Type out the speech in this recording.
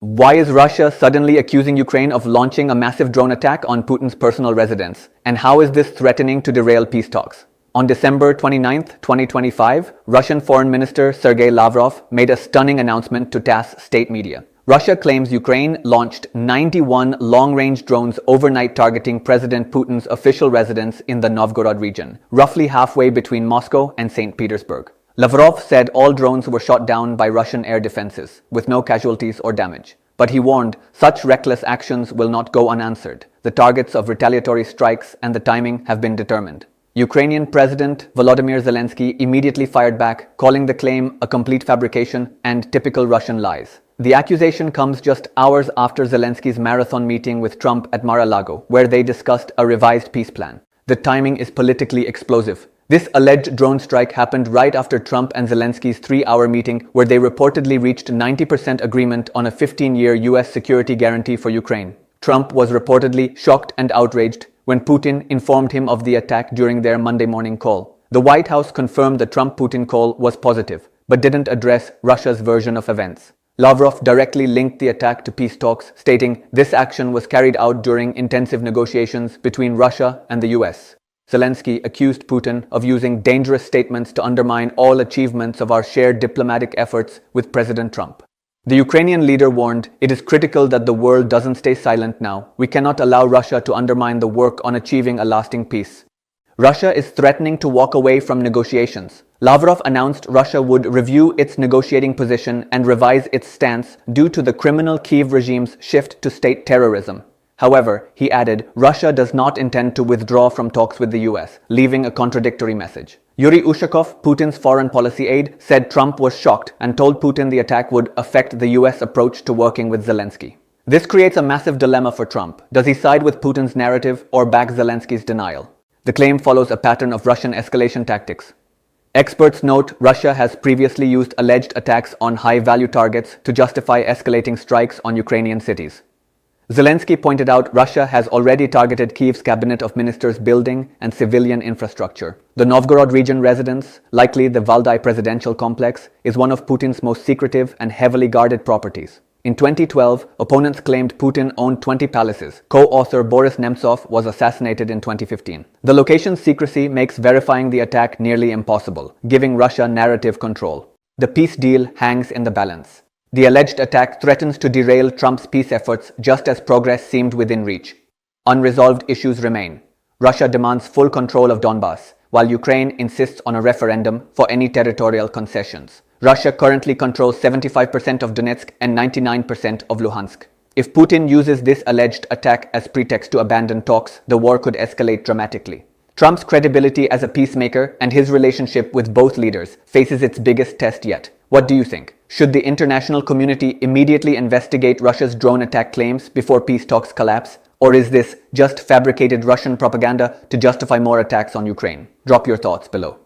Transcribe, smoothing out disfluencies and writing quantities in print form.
Why is Russia suddenly accusing Ukraine of launching a massive drone attack on Putin's personal residence? And how is this threatening to derail peace talks? On December 29, 2025, Russian Foreign Minister Sergei Lavrov made a stunning announcement to TASS state media. Russia claims Ukraine launched 91 long-range drones overnight targeting President Putin's official residence in the Novgorod region, roughly halfway between Moscow and St. Petersburg. Lavrov said all drones were shot down by Russian air defenses, with no casualties or damage. But he warned such reckless actions will not go unanswered. The targets of retaliatory strikes and the timing have been determined. Ukrainian President Volodymyr Zelensky immediately fired back, calling the claim a complete fabrication and typical Russian lies. The accusation comes just hours after Zelensky's marathon meeting with Trump at Mar-a-Lago, where they discussed a revised peace plan. The timing is politically explosive. This alleged drone strike happened right after Trump and Zelensky's 3-hour meeting, where they reportedly reached 90% agreement on a 15-year US security guarantee for Ukraine. Trump was reportedly shocked and outraged when Putin informed him of the attack during their Monday morning call. The White House confirmed the Trump-Putin call was positive, but didn't address Russia's version of events. Lavrov directly linked the attack to peace talks, stating this action was carried out during intensive negotiations between Russia and the US. Zelensky accused Putin of using dangerous statements to undermine all achievements of our shared diplomatic efforts with President Trump. The Ukrainian leader warned, "It is critical that the world doesn't stay silent now. We cannot allow Russia to undermine the work on achieving a lasting peace." Russia is threatening to walk away from negotiations. Lavrov announced Russia would review its negotiating position and revise its stance due to the criminal Kyiv regime's shift to state terrorism. However, he added, Russia does not intend to withdraw from talks with the US, leaving a contradictory message. Yuri Ushakov, Putin's foreign policy aide, said Trump was shocked and told Putin the attack would affect the US approach to working with Zelensky. This creates a massive dilemma for Trump. Does he side with Putin's narrative or back Zelensky's denial? The claim follows a pattern of Russian escalation tactics. Experts note Russia has previously used alleged attacks on high-value targets to justify escalating strikes on Ukrainian cities. Zelensky pointed out Russia has already targeted Kyiv's cabinet of ministers' building and civilian infrastructure. The Novgorod region residence, likely the Valdai presidential complex, is one of Putin's most secretive and heavily guarded properties. In 2012, opponents claimed Putin owned 20 palaces. Co-author Boris Nemtsov was assassinated in 2015. The location's secrecy makes verifying the attack nearly impossible, giving Russia narrative control. The peace deal hangs in the balance. The alleged attack threatens to derail Trump's peace efforts just as progress seemed within reach. Unresolved issues remain. Russia demands full control of Donbas, while Ukraine insists on a referendum for any territorial concessions. Russia currently controls 75% of Donetsk and 99% of Luhansk. If Putin uses this alleged attack as pretext to abandon talks, the war could escalate dramatically. Trump's credibility as a peacemaker and his relationship with both leaders faces its biggest test yet. What do you think? Should the international community immediately investigate Russia's drone attack claims before peace talks collapse? Or is this just fabricated Russian propaganda to justify more attacks on Ukraine? Drop your thoughts below.